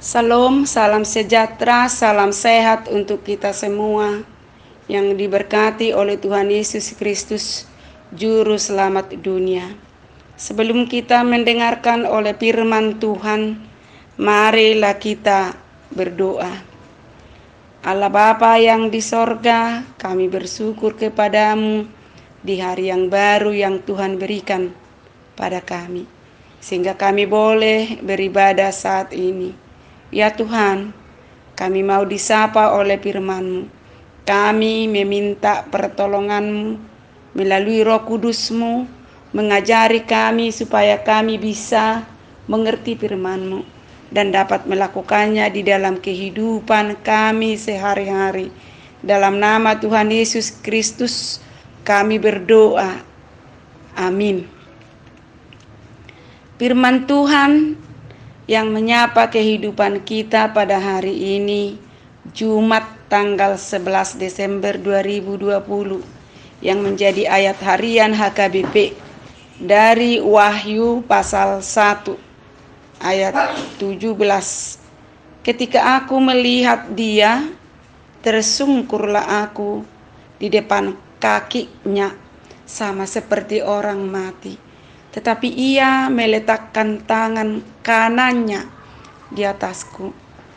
Salam, salam sejahtera, salam sehat untuk kita semua yang diberkati oleh Tuhan Yesus Kristus, Juru Selamat dunia. Sebelum kita mendengarkan oleh firman Tuhan, marilah kita berdoa. Allah Bapa yang di sorga, kami bersyukur kepadamu di hari yang baru yang Tuhan berikan pada kami, sehingga kami boleh beribadah saat ini. Ya Tuhan, kami mau disapa oleh firman-Mu. Kami meminta pertolongan-Mu melalui Roh Kudus-Mu, mengajari kami supaya kami bisa mengerti firman-Mu dan dapat melakukannya di dalam kehidupan kami sehari-hari. Dalam nama Tuhan Yesus Kristus kami berdoa. Amin. Firman Tuhan yang menyapa kehidupan kita pada hari ini, Jumat tanggal 11 Desember 2020, yang menjadi ayat harian HKBP dari Wahyu pasal 1 ayat 17. Ketika aku melihat dia, tersungkurlah aku di depan kakinya sama seperti orang mati. Tetapi ia meletakkan tangan kanannya di atasku,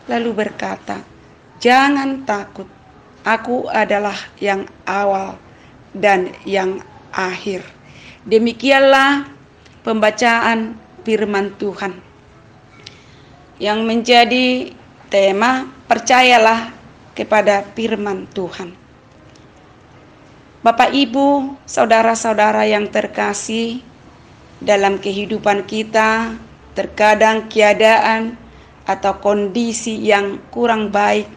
lalu berkata, "Jangan takut, aku adalah yang awal dan yang akhir." Demikianlah pembacaan firman Tuhan yang menjadi tema, percayalah kepada firman Tuhan. Bapak, Ibu, saudara-saudara yang terkasih, dalam kehidupan kita, terkadang keadaan atau kondisi yang kurang baik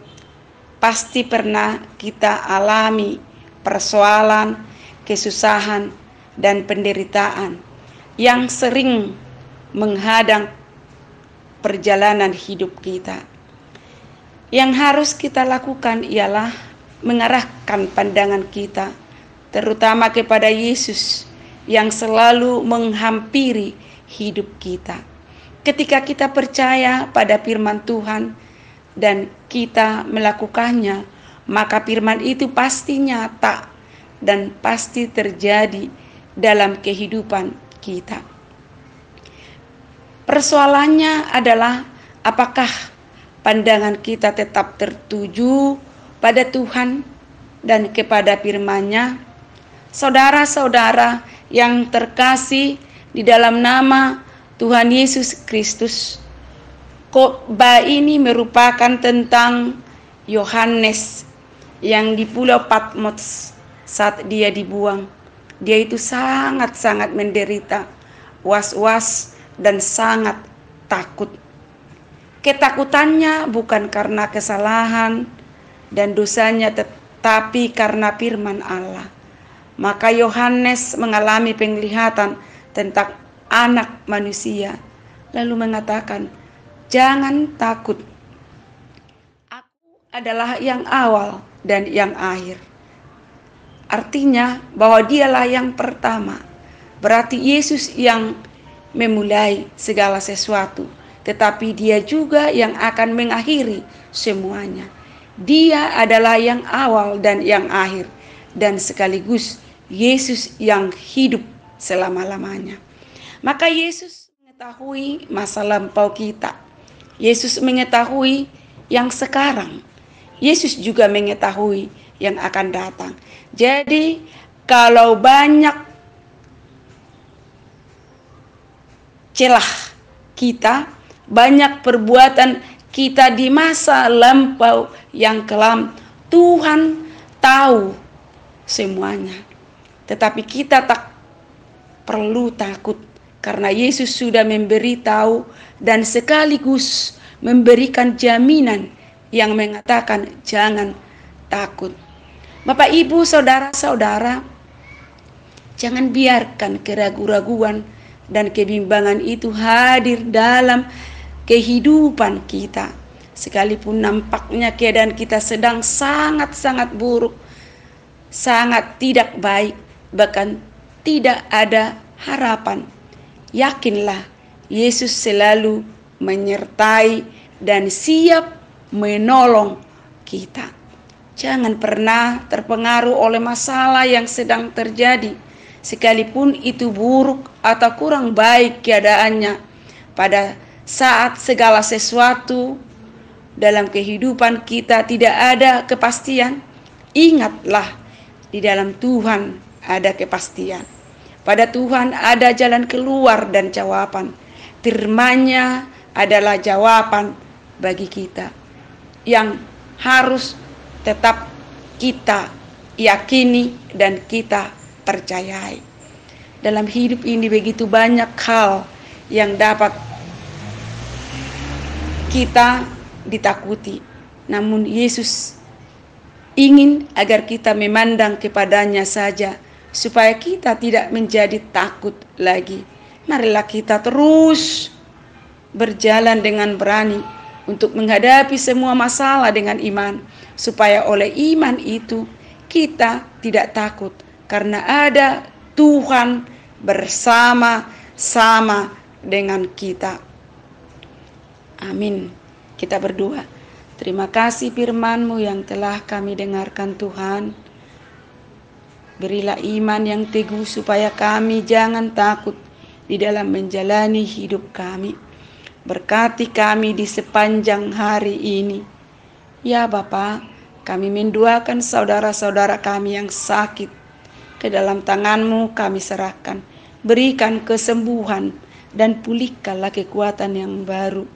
pasti pernah kita alami persoalan, kesusahan, dan penderitaan yang sering menghadang perjalanan hidup kita. Yang harus kita lakukan ialah mengarahkan pandangan kita terutama kepada Yesus yang selalu menghampiri hidup kita. Ketika kita percaya pada firman Tuhan dan kita melakukannya, maka firman itu pasti nyata dan pasti terjadi dalam kehidupan kita. Persoalannya adalah apakah pandangan kita tetap tertuju pada Tuhan dan kepada firman-Nya? Saudara-saudara yang terkasih di dalam nama Tuhan Yesus Kristus, khotbah ini merupakan tentang Yohanes yang di Pulau Patmos saat dia dibuang. Dia itu sangat-sangat menderita, was-was dan sangat takut. Ketakutannya bukan karena kesalahan dan dosanya, tetapi karena firman Allah. Maka Yohanes mengalami penglihatan tentang anak manusia, lalu mengatakan, "Jangan takut, aku adalah yang awal dan yang akhir." Artinya bahwa dialah yang pertama, berarti Yesus yang memulai segala sesuatu, tetapi dia juga yang akan mengakhiri semuanya. Dia adalah yang awal dan yang akhir, dan sekaligus Yesus yang hidup selama-lamanya. Maka Yesus mengetahui masa lampau kita. Yesus mengetahui yang sekarang. Yesus juga mengetahui yang akan datang. Jadi kalau banyak celah kita, banyak perbuatan kita di masa lampau yang kelam, Tuhan tahu semuanya. Tetapi kita tak perlu takut karena Yesus sudah memberitahu dan sekaligus memberikan jaminan yang mengatakan jangan takut. Bapak, Ibu, saudara-saudara, jangan biarkan keraguan-raguan dan kebimbangan itu hadir dalam kehidupan kita. Sekalipun nampaknya keadaan kita sedang sangat-sangat buruk, sangat tidak baik, bahkan tidak ada harapan. Yakinlah, Yesus selalu menyertai dan siap menolong kita. Jangan pernah terpengaruh oleh masalah yang sedang terjadi, sekalipun itu buruk atau kurang baik keadaannya. Pada saat segala sesuatu dalam kehidupan kita tidak ada kepastian, ingatlah di dalam Tuhan ada kepastian. Pada Tuhan ada jalan keluar dan jawaban. Firman-Nya adalah jawaban bagi kita yang harus tetap kita yakini dan kita percayai. Dalam hidup ini begitu banyak hal yang dapat kita ditakuti, namun Yesus ingin agar kita memandang kepadanya saja, supaya kita tidak menjadi takut lagi. Marilah kita terus berjalan dengan berani untuk menghadapi semua masalah dengan iman, supaya oleh iman itu kita tidak takut, karena ada Tuhan bersama-sama dengan kita. Amin. Kita berdoa. Terima kasih firman-Mu yang telah kami dengarkan, Tuhan. Berilah iman yang teguh supaya kami jangan takut di dalam menjalani hidup kami. Berkati kami di sepanjang hari ini. Ya Bapa, kami mendoakan saudara-saudara kami yang sakit. Ke dalam tangan-Mu kami serahkan. Berikan kesembuhan dan pulihkanlah kekuatan yang baru.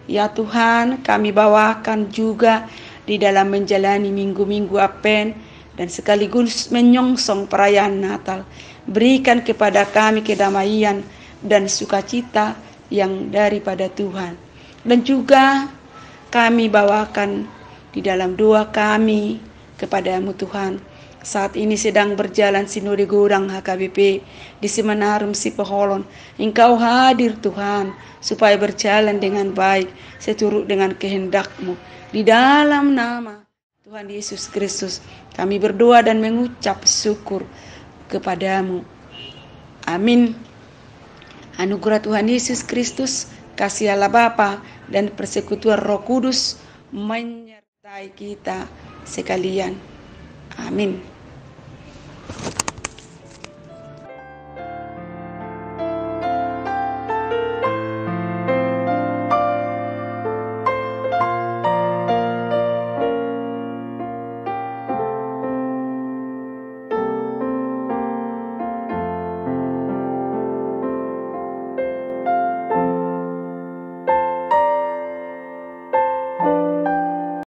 Ya Tuhan, kami bawakan juga di dalam menjalani minggu-minggu Advent dan sekaligus menyongsong perayaan Natal. Berikan kepada kami kedamaian dan sukacita yang daripada Tuhan. Dan juga kami bawakan di dalam doa kami kepada-Mu Tuhan. Saat ini sedang berjalan Sinode Godang HKBP di Semenarum Sipoholon. Engkau hadir Tuhan, supaya berjalan dengan baik seturut dengan kehendak-Mu. Di dalam nama Tuhan Yesus Kristus kami berdoa dan mengucap syukur kepada-Mu. Amin. Anugerah Tuhan Yesus Kristus, kasih Allah Bapa dan persekutuan Roh Kudus menyertai kita sekalian. Amin.